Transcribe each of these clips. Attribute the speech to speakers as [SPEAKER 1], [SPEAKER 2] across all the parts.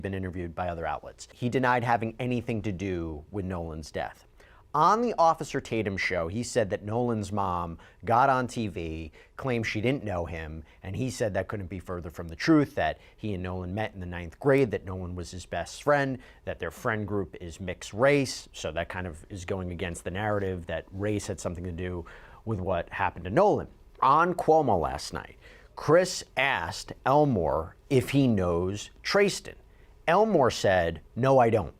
[SPEAKER 1] been interviewed by other outlets. He denied having anything to do with Nolan's death. On the Officer Tatum show, he said that Nolan's mom got on TV, claimed she didn't know him, and he said that couldn't be further from the truth, that he and Nolan met in the 9th grade, that Nolan was his best friend, that their friend group is mixed race, so that kind of is going against the narrative that race had something to do with what happened to Nolan. On Cuomo last night, Chris asked Elmore if he knows Tristan. Elmore said, "No, I don't.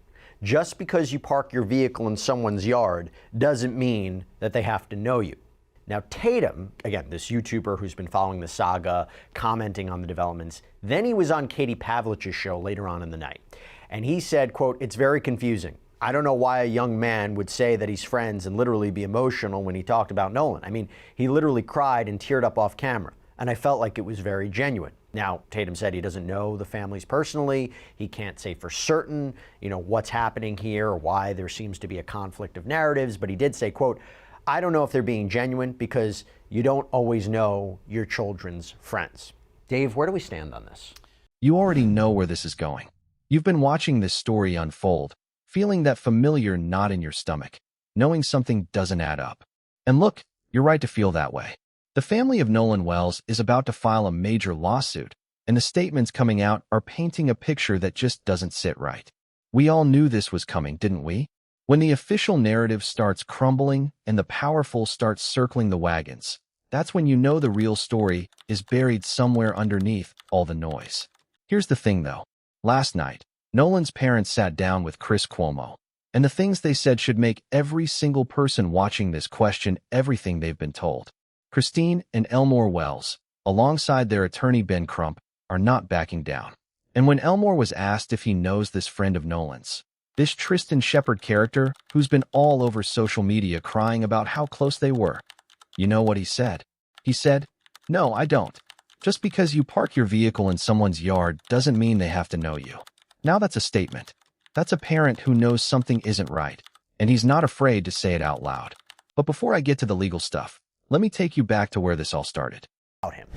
[SPEAKER 1] Just because you park your vehicle in someone's yard doesn't mean that they have to know you." Now, Tatum, again, this YouTuber who's been following the saga, commenting on the developments, then he was on Katie Pavlich's show later on in the night. And he said, quote, "It's very confusing. I don't know why a young man would say that he's friends and literally be emotional when he talked about Nolan. I mean, he literally cried and teared up off camera. And I felt like it was very genuine." Now, Tatum said he doesn't know the families personally. He can't say for certain, what's happening here or why there seems to be a conflict of narratives. But he did say, quote, "I don't know if they're being genuine because you don't always know your children's friends." Dave, where do we stand on this?
[SPEAKER 2] You already know where this is going. You've been watching this story unfold, feeling that familiar knot in your stomach, knowing something doesn't add up. And look, you're right to feel that way. The family of Nolan Wells is about to file a major lawsuit, and the statements coming out are painting a picture that just doesn't sit right. We all knew this was coming, didn't we? When the official narrative starts crumbling and the powerful start circling the wagons, that's when you know the real story is buried somewhere underneath all the noise. Here's the thing, though. Last night, Nolan's parents sat down with Chris Cuomo, and the things they said should make every single person watching this question everything they've been told. Christine and Elmore Wells, alongside their attorney Ben Crump, are not backing down. And when Elmore was asked if he knows this friend of Nolan's, this Tristan Shepard character who's been all over social media crying about how close they were, you know what he said? He said, "No, I don't. Just because you park your vehicle in someone's yard doesn't mean they have to know you." Now that's a statement. That's a parent who knows something isn't right, and he's not afraid to say it out loud. But before I get to the legal stuff, let me take you back to where this all started.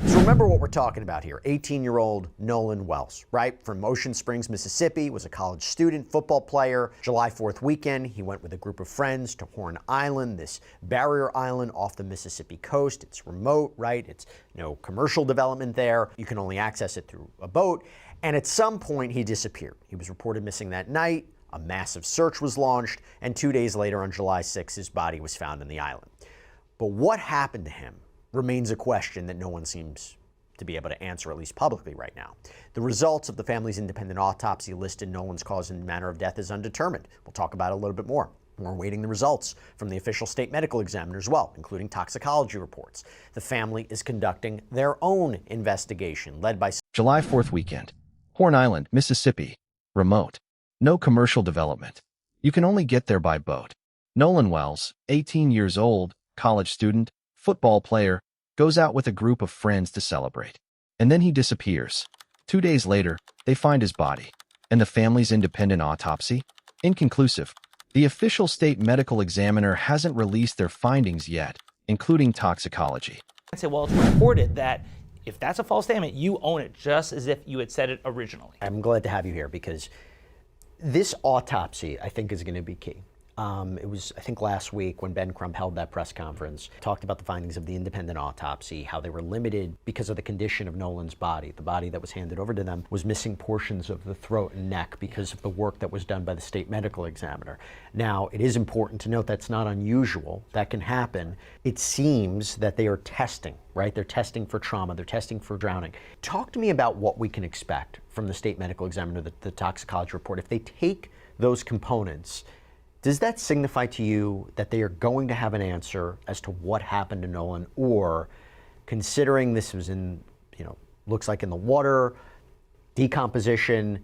[SPEAKER 1] So remember what we're talking about here. 18-year-old Nolan Wells, right? From Ocean Springs, Mississippi, was a college student, football player. July 4th weekend, he went with a group of friends to Horn Island, this barrier island off the Mississippi coast. It's remote, right? It's no commercial development there. You can only access it through a boat. And at some point, he disappeared. He was reported missing that night. A massive search was launched. And 2 days later, on July 6th, his body was found in the island. But what happened to him remains a question that no one seems to be able to answer, at least publicly right now. The results of the family's independent autopsy listed Nolan's cause and manner of death as undetermined. We'll talk about it a little bit more. We're awaiting the results from the official state medical examiner as well, including toxicology reports. The family is conducting their own investigation, led by
[SPEAKER 2] July 4th weekend, Horn Island, Mississippi, remote. No commercial development. You can only get there by boat. Nolan Wells, 18 years old, college student, football player, goes out with a group of friends to celebrate. And then he disappears. 2 days later, they find his body. And the family's independent autopsy? Inconclusive. The official state medical examiner hasn't released their findings yet, including toxicology.
[SPEAKER 3] I say, well, it's reported that if that's a false statement, you own it just as if you had said it originally.
[SPEAKER 1] I'm glad to have you here because this autopsy, I think, is going to be key. It was, I think, last week when Ben Crump held that press conference, talked about the findings of the independent autopsy, how they were limited because of the condition of Nolan's body. The body that was handed over to them was missing portions of the throat and neck because of the work that was done by the state medical examiner. Now, it is important to note that's not unusual. That can happen. It seems that they are testing, right? They're testing for trauma. They're testing for drowning. Talk to me about what we can expect from the state medical examiner, the toxicology report. If they take those components, does that signify to you that they are going to have an answer as to what happened to Nolan, or considering this was in, looks like in the water, decomposition,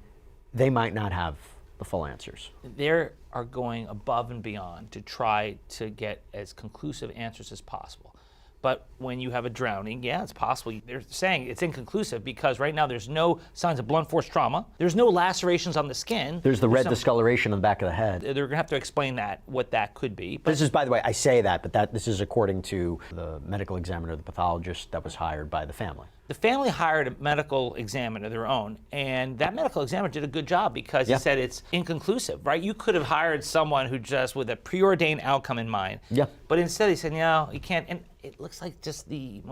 [SPEAKER 1] they might not have the full answers?
[SPEAKER 3] They are going above and beyond to try to get as conclusive answers as possible. But when you have a drowning, yeah, it's possible. They're saying it's inconclusive because right now there's no signs of blunt force trauma. There's no lacerations on the skin.
[SPEAKER 1] There's the red discoloration on the back of the head.
[SPEAKER 3] They're going to have to explain that, what that could be. But
[SPEAKER 1] This is, by the way, I say that, but this is according to the medical examiner, the pathologist that was hired by the family.
[SPEAKER 3] the family hired a medical examiner of their own, and that medical examiner did a good job because he said it's inconclusive, right? You could have hired someone who just with a preordained outcome in mind.
[SPEAKER 1] Yeah.
[SPEAKER 3] But instead he said, no, you can't. And it looks like just the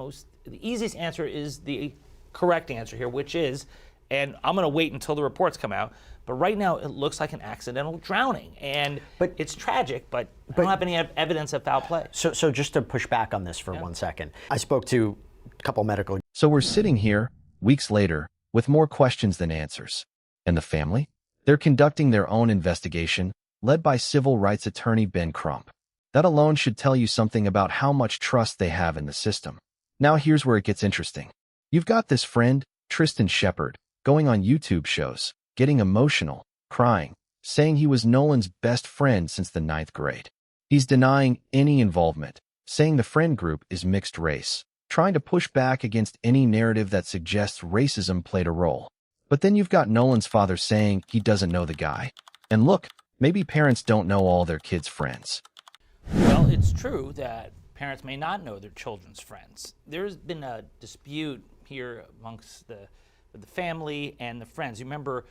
[SPEAKER 3] easiest answer is the correct answer here, which is, and I'm going to wait until the reports come out, but right now it looks like an accidental drowning. And it's tragic, but I don't have any evidence of foul play.
[SPEAKER 1] So just to push back on this for 1 second, I spoke to a couple medical.
[SPEAKER 2] So we're sitting here, weeks later, with more questions than answers. And the family? They're conducting their own investigation, led by civil rights attorney Ben Crump. That alone should tell you something about how much trust they have in the system. Now here's where it gets interesting. You've got this friend, Tristan Shepard, going on YouTube shows, getting emotional, crying, saying he was Nolan's best friend since the 9th grade. He's denying any involvement, saying the friend group is mixed race, trying to push back against any narrative that suggests racism played a role. But then you've got Nolan's father saying he doesn't know the guy. And look, maybe parents don't know all their kids' friends.
[SPEAKER 3] Well, it's true that parents may not know their children's friends. There's been a dispute here amongst the family and the friends. You remember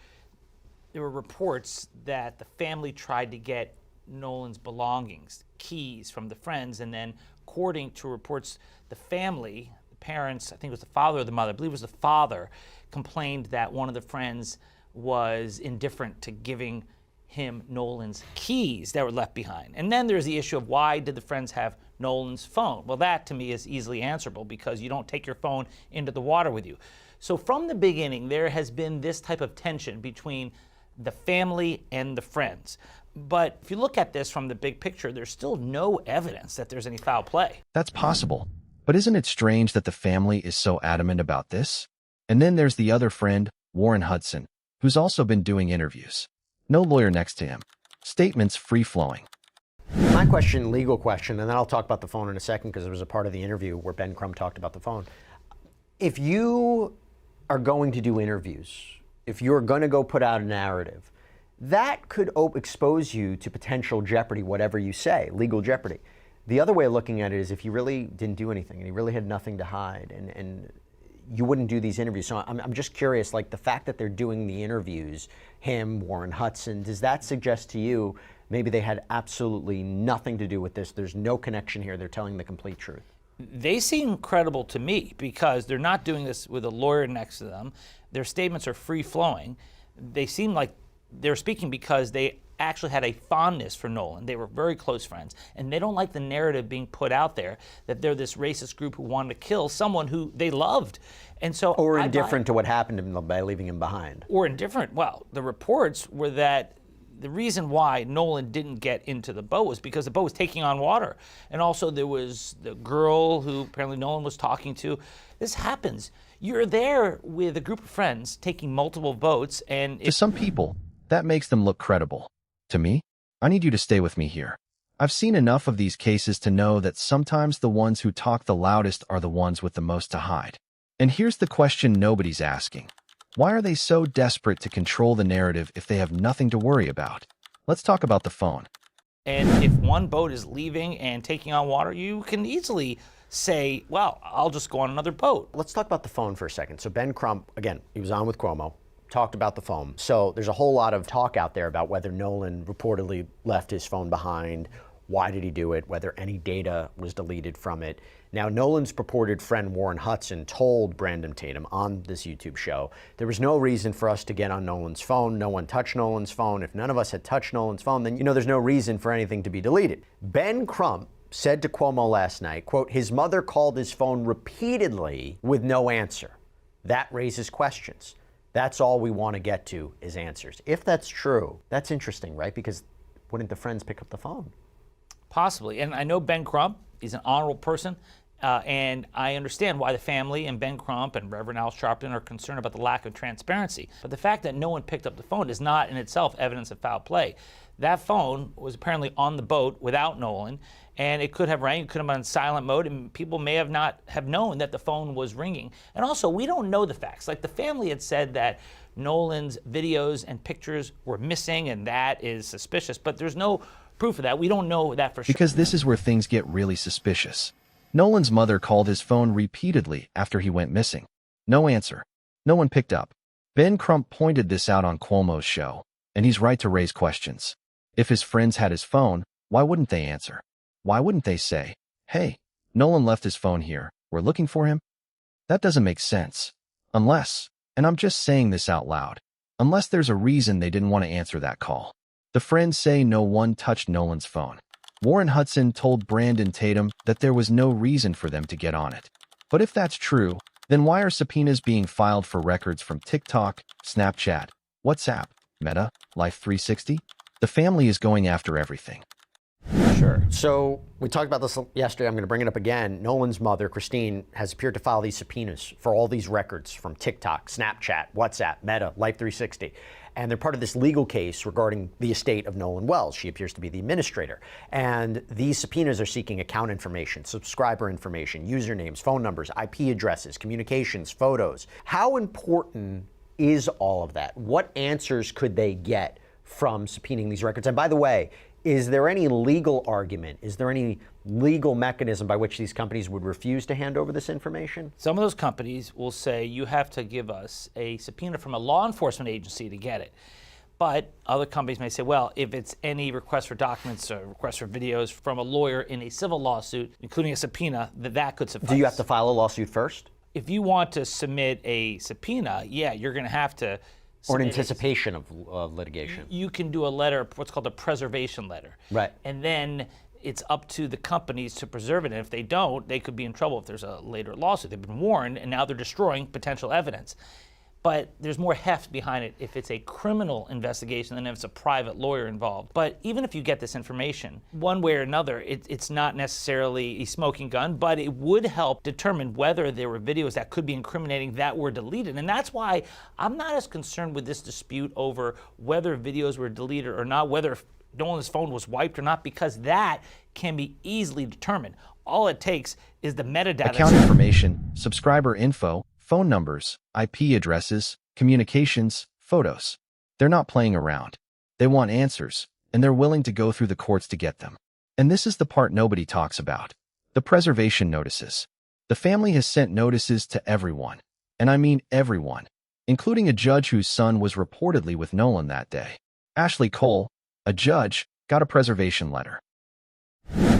[SPEAKER 3] there were reports that the family tried to get Nolan's belongings, keys from the friends, and then according to reports, the family, the parents, I think it was the father or the mother, I believe it was the father, complained that one of the friends was indifferent to giving him Nolan's keys that were left behind. And then there's the issue of why did the friends have Nolan's phone? Well, that to me is easily answerable because you don't take your phone into the water with you. So from the beginning, there has been this type of tension between the family and the friends. But if you look at this from the big picture, there's still no evidence that there's any foul play.
[SPEAKER 2] That's possible. But isn't it strange that the family is so adamant about this? And then there's the other friend, Warren Hudson, who's also been doing interviews. No lawyer next to him. Statements free-flowing.
[SPEAKER 1] My question, legal question, and then I'll talk about the phone in a second because it was a part of the interview where Ben Crump talked about the phone. If you are going to do interviews, if you're going to go put out a narrative, that could expose you to potential jeopardy, whatever you say, legal jeopardy. The other way of looking at it is if you really didn't do anything and you really had nothing to hide and you wouldn't do these interviews. So I'm just curious, like the fact that they're doing the interviews, him, Warren Hudson, does that suggest to you maybe they had absolutely nothing to do with this? There's no connection here. They're telling the complete truth.
[SPEAKER 3] They seem credible to me because they're not doing this with a lawyer next to them. Their statements are free-flowing. They seem like they're speaking because they actually had a fondness for Nolan. They were very close friends, and they don't like the narrative being put out there that they're this racist group who wanted to kill someone who they loved. And so,
[SPEAKER 1] or indifferent to what happened to him by leaving him behind.
[SPEAKER 3] Or indifferent. Well, the reports were that the reason why Nolan didn't get into the boat was because the boat was taking on water. And also there was the girl who apparently Nolan was talking to. This happens. You're there with a group of friends taking multiple boats, and
[SPEAKER 2] to some people, that makes them look credible. To me, I need you to stay with me here. I've seen enough of these cases to know that sometimes the ones who talk the loudest are the ones with the most to hide. And here's the question nobody's asking. Why are they so desperate to control the narrative if they have nothing to worry about? Let's talk about the phone.
[SPEAKER 3] And if one boat is leaving and taking on water, you can easily say, well, I'll just go on another boat.
[SPEAKER 1] Let's talk about the phone for a second. So Ben Crump, again, he was on with Cuomo, talked about the phone. So there's a whole lot of talk out there about whether Nolan reportedly left his phone behind, why did he do it, whether any data was deleted from it. Now, Nolan's purported friend Warren Hudson told Brandon Tatum on this YouTube show, there was no reason for us to get on Nolan's phone. No one touched Nolan's phone. If none of us had touched Nolan's phone, then, there's no reason for anything to be deleted. Ben Crump said to Cuomo last night, quote, his mother called his phone repeatedly with no answer. That raises questions. That's all we want to get to is answers. If that's true, that's interesting, right? Because wouldn't the friends pick up the phone?
[SPEAKER 3] Possibly. And I know Ben Crump is an honorable person, and I understand why the family and Ben Crump and Reverend Al Sharpton are concerned about the lack of transparency. But the fact that no one picked up the phone is not in itself evidence of foul play. That phone was apparently on the boat without Nolan, and it could have rang, it could have been on silent mode, and people may have not have known that the phone was ringing. And also, we don't know the facts. Like the family had said that Nolan's videos and pictures were missing, and that is suspicious, but there's no proof of that. We don't know that for sure.
[SPEAKER 2] Because this is where things get really suspicious. Nolan's mother called his phone repeatedly after he went missing. No answer. No one picked up. Ben Crump pointed this out on Cuomo's show, and he's right to raise questions. If his friends had his phone, why wouldn't they answer? Why wouldn't they say, "Hey, Nolan left his phone here. We're looking for him"? That doesn't make sense. Unless, and I'm just saying this out loud, unless there's a reason they didn't want to answer that call. The friends say no one touched Nolan's phone. Warren Hudson told Brandon Tatum that there was no reason for them to get on it. But if that's true, then why are subpoenas being filed for records from TikTok, Snapchat, WhatsApp, Meta, Life 360? The family is going after everything.
[SPEAKER 1] Sure. So we talked about this yesterday. I'm going to bring it up again. Nolan's mother, Christine, has appeared to file these subpoenas for all these records from TikTok, Snapchat, WhatsApp, Meta, Life 360. And they're part of this legal case regarding the estate of Nolan Wells. She appears to be the administrator. And these subpoenas are seeking account information, subscriber information, usernames, phone numbers, IP addresses, communications, photos. How important is all of that? What answers could they get from subpoenaing these records? And by the way, is there any legal argument? Is there any legal mechanism by which these companies would refuse to hand over this information?
[SPEAKER 3] Some of those companies will say you have to give us a subpoena from a law enforcement agency to get it. But other companies may say, well, if it's any request for documents or request for videos from a lawyer in a civil lawsuit, including a subpoena, that could suffice.
[SPEAKER 1] Do you have to file a lawsuit first?
[SPEAKER 3] If you want to submit a subpoena, yeah, you're going to have to.
[SPEAKER 1] Or in anticipation of litigation.
[SPEAKER 3] You can do a letter, what's called a preservation letter.
[SPEAKER 1] Right.
[SPEAKER 3] And then it's up to the companies to preserve it. And if they don't, they could be in trouble if there's a later lawsuit. They've been warned, and now they're destroying potential evidence. But there's more heft behind it if it's a criminal investigation than if it's a private lawyer involved. But even if you get this information, one way or another, it's not necessarily a smoking gun, but it would help determine whether there were videos that could be incriminating that were deleted. And that's why I'm not as concerned with this dispute over whether videos were deleted or not, whether Nolan's phone was wiped or not, because that can be easily determined. All it takes is the metadata.
[SPEAKER 2] Account information, subscriber info, phone numbers, IP addresses, communications, photos. They're not playing around. They want answers, and they're willing to go through the courts to get them. And this is the part nobody talks about. The preservation notices. The family has sent notices to everyone, and I mean everyone, including a judge whose son was reportedly with Nolan that day. Ashley Cole, a judge, got a preservation letter.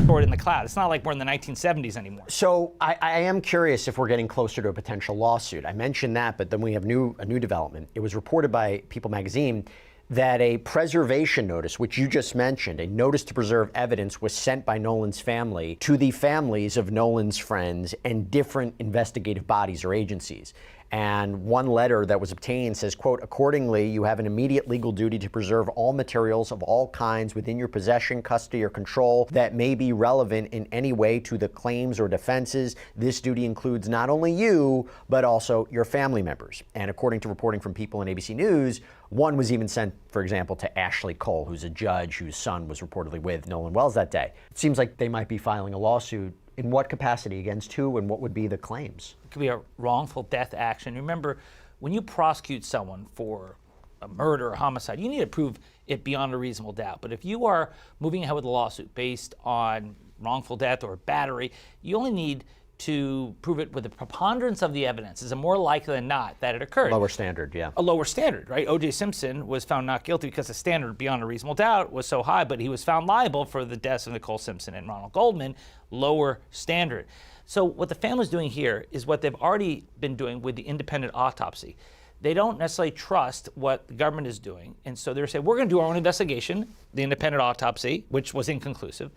[SPEAKER 3] Stored in the cloud. It's not like we're in the 1970s anymore.
[SPEAKER 1] So I am curious if we're getting closer to a potential lawsuit. I mentioned that, but then we have a new development. It was reported by People magazine that a preservation notice, which you just mentioned, a notice to preserve evidence, was sent by Nolan's family to the families of Nolan's friends and different investigative bodies or agencies. And one letter that was obtained says, quote, "Accordingly, you have an immediate legal duty to preserve all materials of all kinds within your possession, custody, or control that may be relevant in any way to the claims or defenses. This duty includes not only you, but also your family members." And according to reporting from People and ABC News, one was even sent, for example, to Ashley Cole, who's a judge whose son was reportedly with Nolan Wells that day. It seems like they might be filing a lawsuit. In what capacity? Against who, and what would be the claims?
[SPEAKER 3] It could be a wrongful death action. Remember, when you prosecute someone for a murder or homicide, you need to prove it beyond a reasonable doubt. But if you are moving ahead with a lawsuit based on wrongful death or battery, you only need to prove it with a preponderance of the evidence. Is it more likely than not that it occurred?
[SPEAKER 1] Lower standard, yeah.
[SPEAKER 3] A lower standard, right? O.J. Simpson was found not guilty because the standard beyond a reasonable doubt was so high, but he was found liable for the deaths of Nicole Simpson and Ronald Goldman. Lower standard. So what the family's doing here is what they've already been doing with the independent autopsy. They don't necessarily trust what the government is doing, and so they're saying, we're going to do our own investigation, the independent autopsy, which was inconclusive,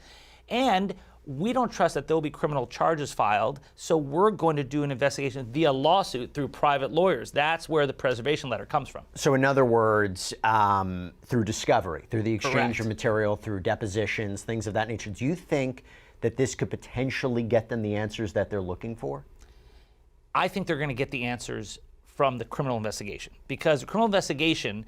[SPEAKER 3] and we don't trust that there'll be criminal charges filed, so we're going to do an investigation via lawsuit through private lawyers. That's where the preservation letter comes from.
[SPEAKER 1] So in other words, through discovery, through the exchange
[SPEAKER 3] Correct.
[SPEAKER 1] of material, through depositions, things of that nature, do you think that this could potentially get them the answers that they're looking for?
[SPEAKER 3] I think they're going to get the answers from the criminal investigation, because the criminal investigation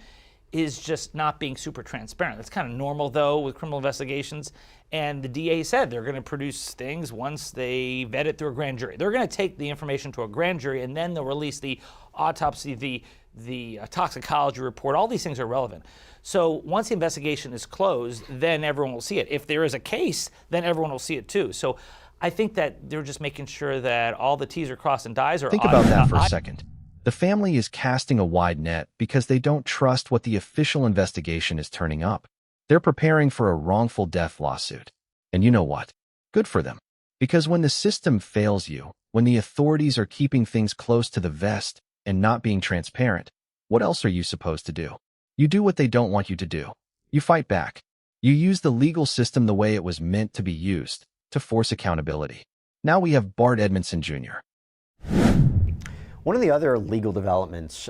[SPEAKER 3] is just not being super transparent. That's kind of normal, though, with criminal investigations. And the DA said they're going to produce things once they vet it through a grand jury. They're going to take the information to a grand jury, and then they'll release the autopsy, the toxicology report. All these things are relevant. So once the investigation is closed, then everyone will see it. If there is a case, then everyone will see it too. So I think that they're just making sure that all the T's are crossed and I's are
[SPEAKER 2] Think about that for a second. The family is casting a wide net because they don't trust what the official investigation is turning up. They're preparing for a wrongful death lawsuit. And you know what? Good for them. Because when the system fails you, when the authorities are keeping things close to the vest and not being transparent, what else are you supposed to do? You do what they don't want you to do. You fight back. You use the legal system the way it was meant to be used, to force accountability. Now we have Bart Edmondson Jr.
[SPEAKER 1] One of the other legal developments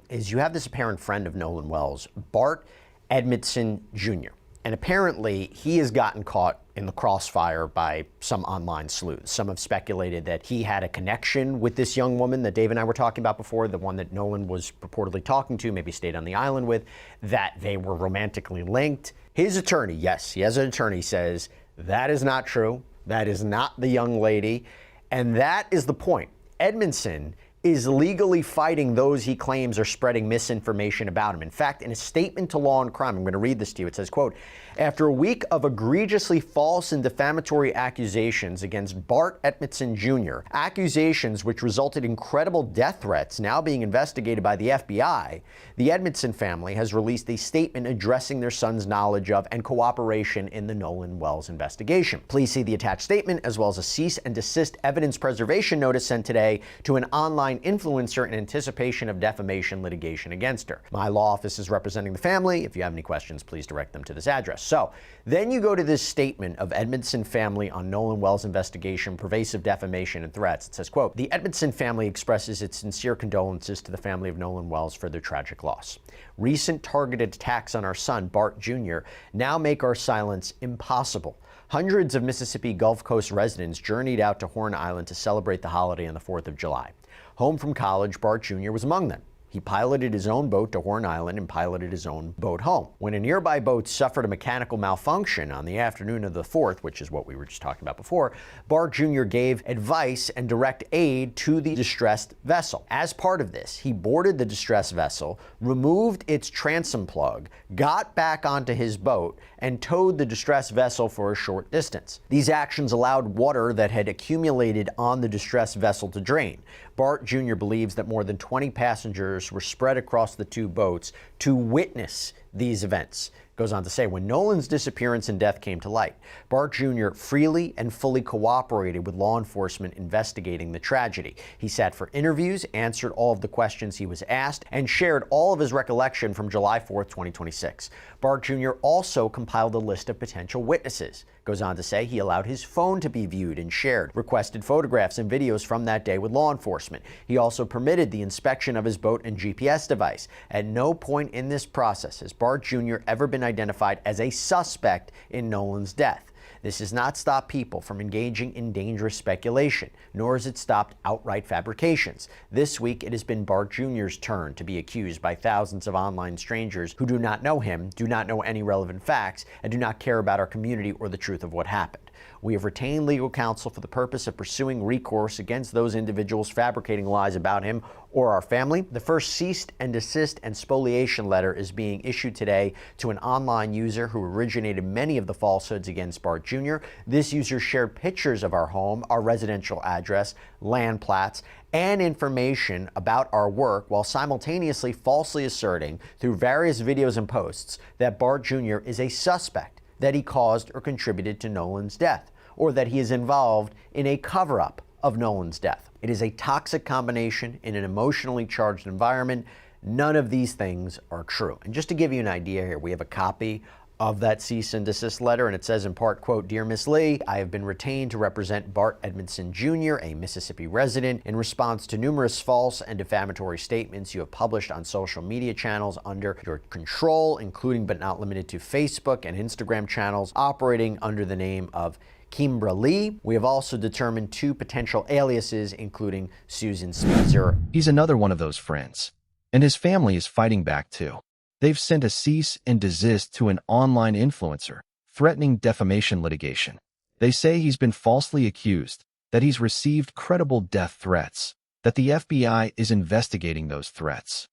[SPEAKER 1] is you have this apparent friend of Nolan Wells, Bart Edmondson Jr. And apparently he has gotten caught in the crossfire by some online sleuths. Some have speculated that he had a connection with this young woman that Dave and I were talking about before, the one that Nolan was purportedly talking to, maybe stayed on the island with, that they were romantically linked. His attorney, yes, he has an attorney, says that is not true. That is not the young lady. And that is the point. Edmondson is legally fighting those he claims are spreading misinformation about him. In fact, in a statement to Law and Crime, I'm going to read this to you. It says, quote, after a week of egregiously false and defamatory accusations against Bart Edmondson Jr., accusations which resulted in credible death threats now being investigated by the FBI, the Edmondson family has released a statement addressing their son's knowledge of and cooperation in the Nolan Wells investigation. Please see the attached statement as well as a cease and desist evidence preservation notice sent today to an online influencer in anticipation of defamation litigation against her. My law office is representing the family. If you have any questions, please direct them to this address. So then you go to this statement of Edmondson family on Nolan Wells investigation, pervasive defamation and threats. It says, quote, the Edmondson family expresses its sincere condolences to the family of Nolan Wells for their tragic loss. Recent targeted attacks on our son, Bart Jr., now make our silence impossible. Hundreds of Mississippi Gulf Coast residents journeyed out to Horn Island to celebrate the holiday on the 4th of July. Home from college, Bart Jr. was among them. He piloted his own boat to Horn Island and piloted his own boat home. When a nearby boat suffered a mechanical malfunction on the afternoon of the 4th, which is what we were just talking about before, Bart Jr. gave advice and direct aid to the distressed vessel. As part of this, he boarded the distressed vessel, removed its transom plug, got back onto his boat, and towed the distressed vessel for a short distance. These actions allowed water that had accumulated on the distressed vessel to drain. Bart Jr. believes that more than 20 passengers were spread across the two boats to witness these events. Goes on to say, when Nolan's disappearance and death came to light, Bart Jr. freely and fully cooperated with law enforcement investigating the tragedy. He sat for interviews, answered all of the questions he was asked, and shared all of his recollection from July 4th, 2026. Bart Jr. also compiled a list of potential witnesses. Goes on to say he allowed his phone to be viewed and shared, requested photographs and videos from that day with law enforcement. He also permitted the inspection of his boat and GPS device. At no point in this process has Bart Jr. ever been identified as a suspect in Nolan's death. This has not stopped people from engaging in dangerous speculation, nor has it stopped outright fabrications. This week, it has been Bart Jr.'s turn to be accused by thousands of online strangers who do not know him, do not know any relevant facts, and do not care about our community or the truth of what happened. We have retained legal counsel for the purpose of pursuing recourse against those individuals fabricating lies about him or our family. The first cease and desist and spoliation letter is being issued today to an online user who originated many of the falsehoods against Bart Jr. This user shared pictures of our home, our residential address, land plats, and information about our work while simultaneously falsely asserting through various videos and posts that Bart Jr. is a suspect, that he caused or contributed to Nolan's death, or that he is involved in a cover-up of Nolan's death. It is a toxic combination in an emotionally charged environment. None of these things are true. And just to give you an idea here, we have a copy of that cease and desist letter, and it says in part, quote, Dear Miss Lee, I have been retained to represent Bart Edmondson Jr., a Mississippi resident, in response to numerous false and defamatory statements you have published on social media channels under your control, including but not limited to Facebook and Instagram channels operating under the name of Kimbra Lee. We have also determined 2 potential aliases, including Susan Speezer.
[SPEAKER 2] He's another one of those friends. And his family is fighting back too. They've sent a cease and desist to an online influencer, threatening defamation litigation. They say he's been falsely accused, that he's received credible death threats, that the FBI is investigating those threats.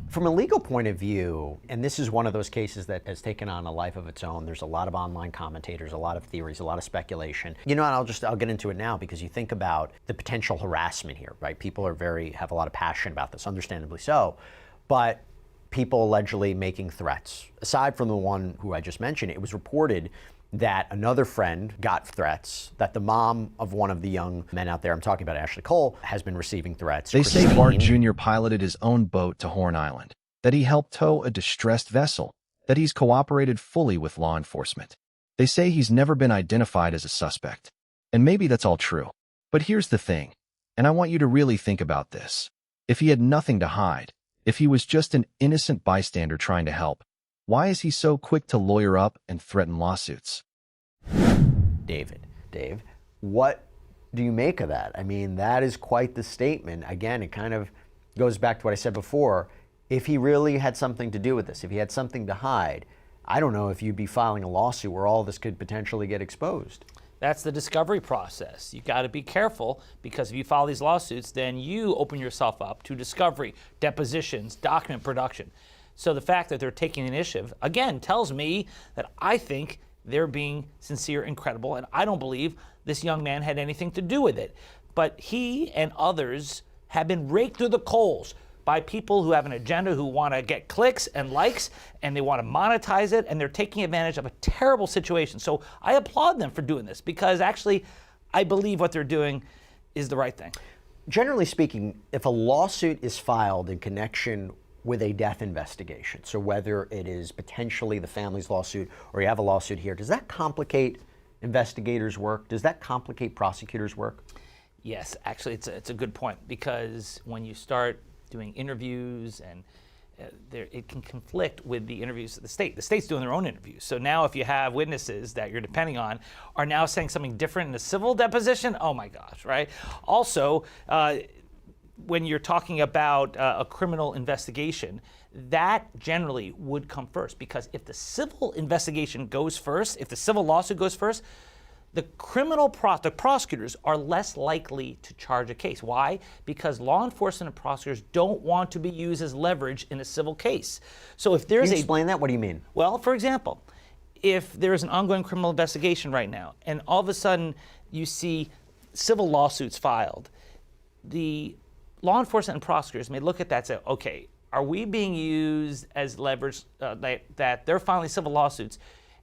[SPEAKER 1] From a legal point of view, and this is one of those cases that has taken on a life of its own, there's a lot of online commentators, a lot of theories, a lot of speculation. You know, and I'll get into it now because you think about the potential harassment here, right? People have a lot of passion about this, understandably so, but people allegedly making threats. Aside from the one who I just mentioned, it was reported that another friend got threats, that the mom of one of the young men out there, I'm talking about Ashley Cole, has been receiving threats.
[SPEAKER 2] They say Bart Jr. piloted his own boat to Horn Island, that he helped tow a distressed vessel, that he's cooperated fully with law enforcement. They say he's never been identified as a suspect. And maybe that's all true. But here's the thing, and I want you to really think about this. If he had nothing to hide, if he was just an innocent bystander trying to help, why is he so quick to lawyer up and threaten lawsuits?
[SPEAKER 1] Dave, what do you make of that? I mean, that is quite the statement. Again, it kind of goes back to what I said before. If he really had something to do with this, if he had something to hide, I don't know if you'd be filing a lawsuit where all this could potentially get exposed.
[SPEAKER 3] That's the discovery process. You got to be careful because if you file these lawsuits, then you open yourself up to discovery, depositions, document production. So the fact that they're taking the initiative, again, tells me that I think they're being sincere and credible, and I don't believe this young man had anything to do with it. But he and others have been raked through the coals by people who have an agenda, who want to get clicks and likes, and they want to monetize it, and they're taking advantage of a terrible situation. So I applaud them for doing this because actually I believe what they're doing is the right thing.
[SPEAKER 1] Generally speaking, if a lawsuit is filed in connection with a death investigation, so whether it is potentially the family's lawsuit or you have a lawsuit here, does that complicate investigators' work? Does that complicate prosecutors' work?
[SPEAKER 3] Yes, actually it's a good point because when you start doing interviews and it can conflict with the interviews of the state. The state's doing their own interviews. So now if you have witnesses that you're depending on are now saying something different in a civil deposition, oh my gosh, right? Also, when you're talking about a criminal investigation, that generally would come first because if the civil investigation goes first, if the civil lawsuit goes first, the prosecutors are less likely to charge a case. Why? Because law enforcement and prosecutors don't want to be used as leverage in a civil case. So if there's
[SPEAKER 1] Can you explain that? What do you mean?
[SPEAKER 3] Well, for example, if there is an ongoing criminal investigation right now, and all of a sudden you see civil lawsuits filed, the law enforcement and prosecutors may look at that and say, okay, are we being used as leverage that they're filing civil lawsuits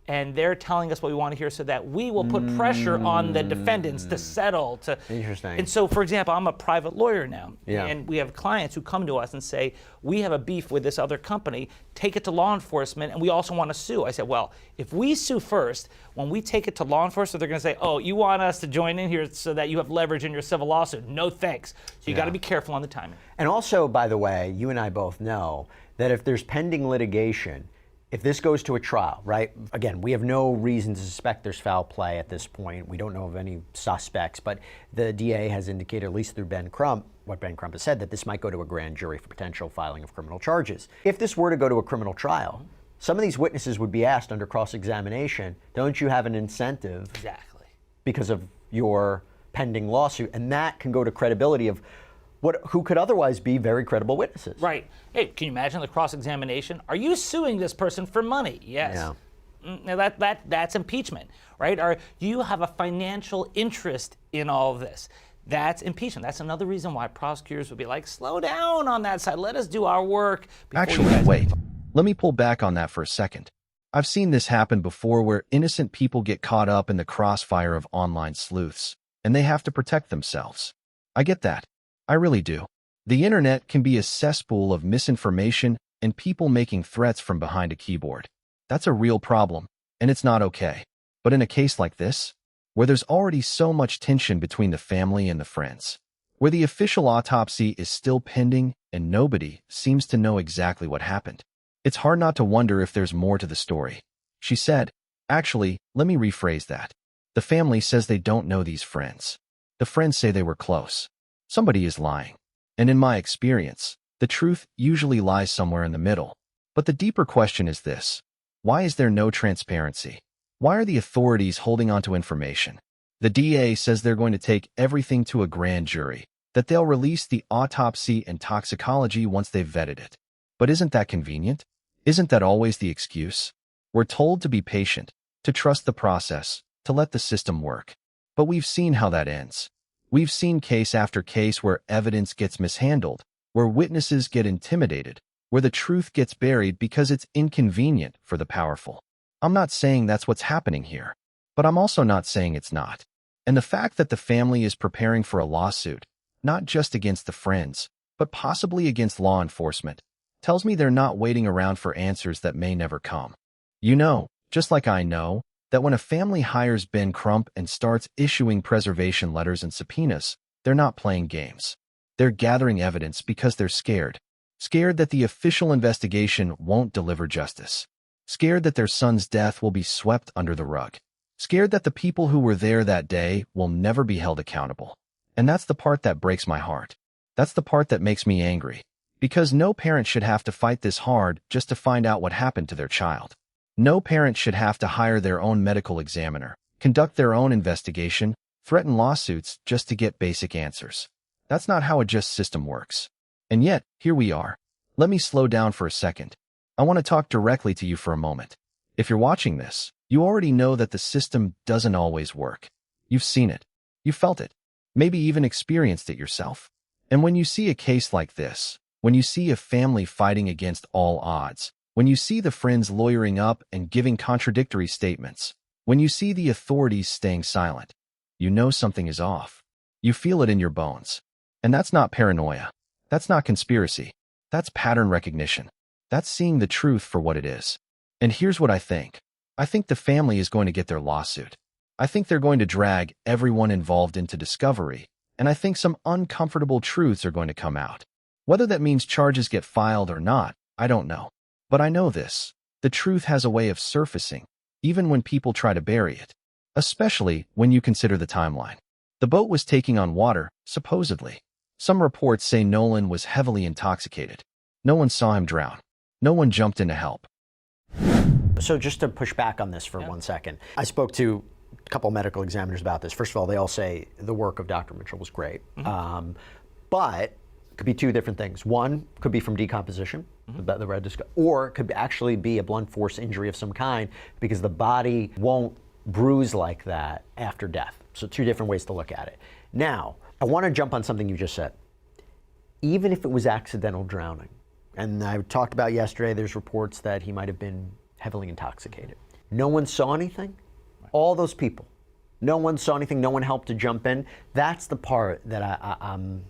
[SPEAKER 3] and they're telling us what we want to hear so that we will put pressure on the defendants to settle.
[SPEAKER 1] Interesting.
[SPEAKER 3] And so, for example, I'm a private lawyer now,
[SPEAKER 1] Yeah.
[SPEAKER 3] and we have clients who come to us and say, we have a beef with this other company, take it to law enforcement, and we also want to sue. I said, well, if we sue first, when we take it to law enforcement, they're going to say, oh, you want us to join in here so that you have leverage in your civil lawsuit. No thanks. So you got to be careful on the timing.
[SPEAKER 1] And also, by the way, you and I both know that if there's pending litigation, if this goes to a trial, right? Again, we have no reason to suspect there's foul play at this point. We don't know of any suspects, but the DA has indicated, at least through Ben Crump, what Ben Crump has said, that this might go to a grand jury for potential filing of criminal charges. If this were to go to a criminal trial, some of these witnesses would be asked under cross-examination, don't you have an incentive
[SPEAKER 3] Exactly.
[SPEAKER 1] because of your pending lawsuit? And that can go to credibility of who could otherwise be very credible witnesses.
[SPEAKER 3] Right. Hey, can you imagine the cross-examination? Are you suing this person for money? Yes.
[SPEAKER 1] Yeah.
[SPEAKER 3] Now that's impeachment, right? Or do you have a financial interest in all of this? That's impeachment. That's another reason why prosecutors would be like, slow down on that side. Let us do our work.
[SPEAKER 2] Actually, wait. Let me pull back on that for a second. I've seen this happen before where innocent people get caught up in the crossfire of online sleuths, and they have to protect themselves. I get that. I really do. The internet can be a cesspool of misinformation and people making threats from behind a keyboard. That's a real problem, and it's not okay. But in a case like this, where there's already so much tension between the family and the friends, where the official autopsy is still pending and nobody seems to know exactly what happened, it's hard not to wonder if there's more to the story. She said, actually, let me rephrase that. The family says they don't know these friends. The friends say they were close. Somebody is lying. And in my experience, The truth usually lies somewhere in the middle. But the deeper question is this: why is there no transparency? Why are the authorities holding on to information? The DA says they're going to take everything to a grand jury, that they'll release the autopsy and toxicology once they've vetted it. But isn't that convenient? Isn't that always the excuse? We're told to be patient, to trust the process, to let the system work. But we've seen how that ends. We've seen case after case where evidence gets mishandled, where witnesses get intimidated, where the truth gets buried because it's inconvenient for the powerful. I'm not saying that's what's happening here, but I'm also not saying it's not. And the fact that the family is preparing for a lawsuit, not just against the friends, but possibly against law enforcement, tells me they're not waiting around for answers that may never come. You know, just like I know, that when a family hires Ben Crump and starts issuing preservation letters and subpoenas, they're not playing games. They're gathering evidence because they're scared. Scared that the official investigation won't deliver justice. Scared that their son's death will be swept under the rug. Scared that the people who were there that day will never be held accountable. And that's the part that breaks my heart. That's the part that makes me angry. Because no parent should have to fight this hard just to find out what happened to their child. No parent should have to hire their own medical examiner, conduct their own investigation, threaten lawsuits just to get basic answers. That's not how a just system works. And yet, here we are. Let me slow down for a second. I want to talk directly to you for a moment. If you're watching this, you already know that the system doesn't always work. You've seen it. You felt it. Maybe even experienced it yourself. And when you see a case like this, when you see a family fighting against all odds, when you see the friends lawyering up and giving contradictory statements, when you see the authorities staying silent, you know something is off. You feel it in your bones. And that's not paranoia. That's not conspiracy. That's pattern recognition. That's seeing the truth for what it is. And here's what I think. I think the family is going to get their lawsuit. I think they're going to drag everyone involved into discovery, and I think some uncomfortable truths are going to come out. Whether that means charges get filed or not, I don't know. But I know this. The truth has a way of surfacing, even when people try to bury it. Especially when you consider the timeline. The boat was taking on water, supposedly. Some reports say Nolan was heavily intoxicated. No one saw him drown. No one jumped in to help.
[SPEAKER 1] So just to push back on this for 1 second, I spoke to a couple medical examiners about this. First of all, they all say the work of Dr. Mitchell was great. But it could be two different things. One could be from decomposition, the red disc, or it could actually be a blunt force injury of some kind because the body won't bruise like that after death. So two different ways to look at it. Now, I want to jump on something you just said. Even if it was accidental drowning, and I talked about yesterday, there's reports that he might have been heavily intoxicated. No one saw anything? All those people. No one saw anything, no one helped to jump in. That's the part that I'm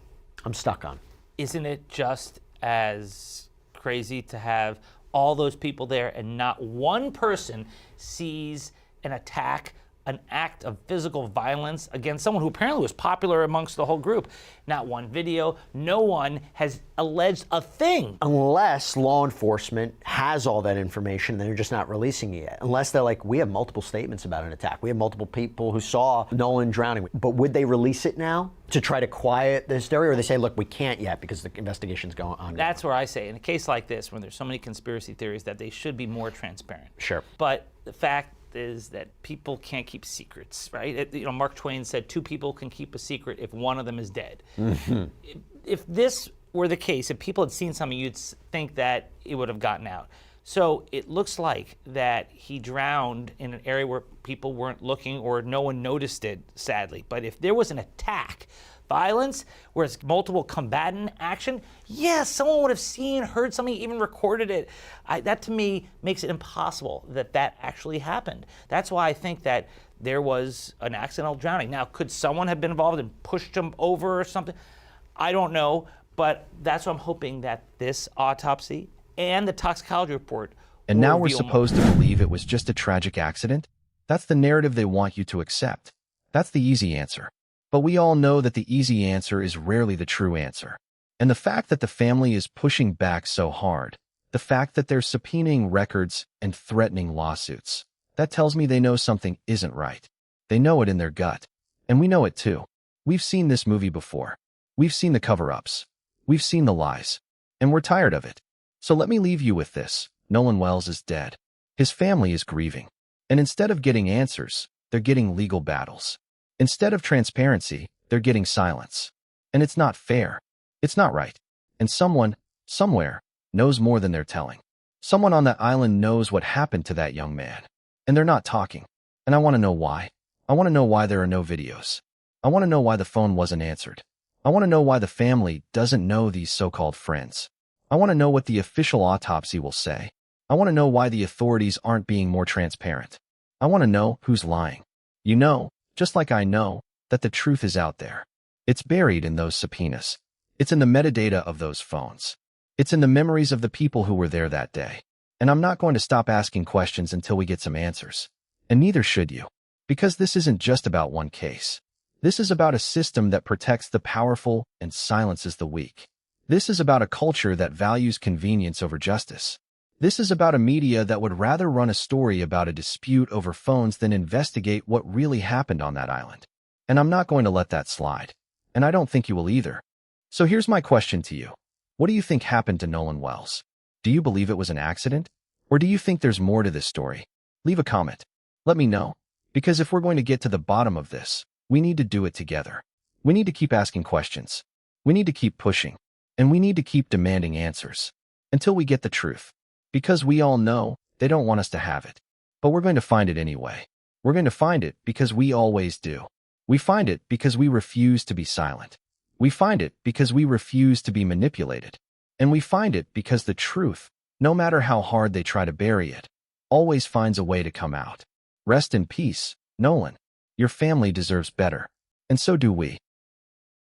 [SPEAKER 1] stuck on.
[SPEAKER 3] Isn't it just as crazy to have all those people there and not one person sees an attack, an act of physical violence against someone who apparently was popular amongst the whole group? Not one video, no one has alleged a thing.
[SPEAKER 1] Unless law enforcement has all that information, they're just not releasing it yet. Unless they're like, we have multiple statements about an attack. We have multiple people who saw Nolan drowning. But would they release it now to try to quiet the hysteria? Or they say, look, we can't yet because the investigation's going on.
[SPEAKER 3] That's where I say, in a case like this, when there's so many conspiracy theories, that they should be more transparent.
[SPEAKER 1] Sure.
[SPEAKER 3] But the fact is that people can't keep secrets, right? Mark Twain said 2 people can keep a secret if one of them is dead. If this were the case, if people had seen something, you'd think that it would have gotten out. So it looks like that he drowned in an area where people weren't looking or no one noticed it, sadly. But if there was an attack, violence, where it's multiple combatant action, yes, someone would have seen, heard something, even recorded it. That to me makes it impossible that that actually happened. That's why I think that there was an accidental drowning. Now, could someone have been involved and pushed him over or something? I don't know, but that's what I'm hoping, that this autopsy and the toxicology report.
[SPEAKER 2] And now we're supposed to believe it was just a tragic accident? That's the narrative they want you to accept. That's the easy answer. But we all know that the easy answer is rarely the true answer. And the fact that the family is pushing back so hard, the fact that they're subpoenaing records and threatening lawsuits, that tells me they know something isn't right. They know it in their gut. And we know it too. We've seen this movie before. We've seen the cover-ups. We've seen the lies. And we're tired of it. So let me leave you with this. Nolan Wells is dead. His family is grieving. And instead of getting answers, they're getting legal battles. Instead of transparency, they're getting silence. And it's not fair. It's not right. And someone, somewhere, knows more than they're telling. Someone on that island knows what happened to that young man. And they're not talking. And I want to know why. I want to know why there are no videos. I want to know why the phone wasn't answered. I want to know why the family doesn't know these so-called friends. I want to know what the official autopsy will say. I want to know why the authorities aren't being more transparent. I want to know who's lying. You know, just like I know, that the truth is out there. It's buried in those subpoenas. It's in the metadata of those phones. It's in the memories of the people who were there that day. And I'm not going to stop asking questions until we get some answers. And neither should you. Because this isn't just about one case. This is about a system that protects the powerful and silences the weak. This is about a culture that values convenience over justice. This is about a media that would rather run a story about a dispute over phones than investigate what really happened on that island. And I'm not going to let that slide. And I don't think you will either. So here's my question to you. What do you think happened to Nolan Wells? Do you believe it was an accident? Or do you think there's more to this story? Leave a comment. Let me know. Because if we're going to get to the bottom of this, we need to do it together. We need to keep asking questions. We need to keep pushing. And we need to keep demanding answers. Until we get the truth. Because we all know they don't want us to have it. But we're going to find it anyway. We're going to find it because we always do. We find it because we refuse to be silent. We find it because we refuse to be manipulated. And we find it because the truth, no matter how hard they try to bury it, always finds a way to come out. Rest in peace, Nolan. Your family deserves better. And so do we.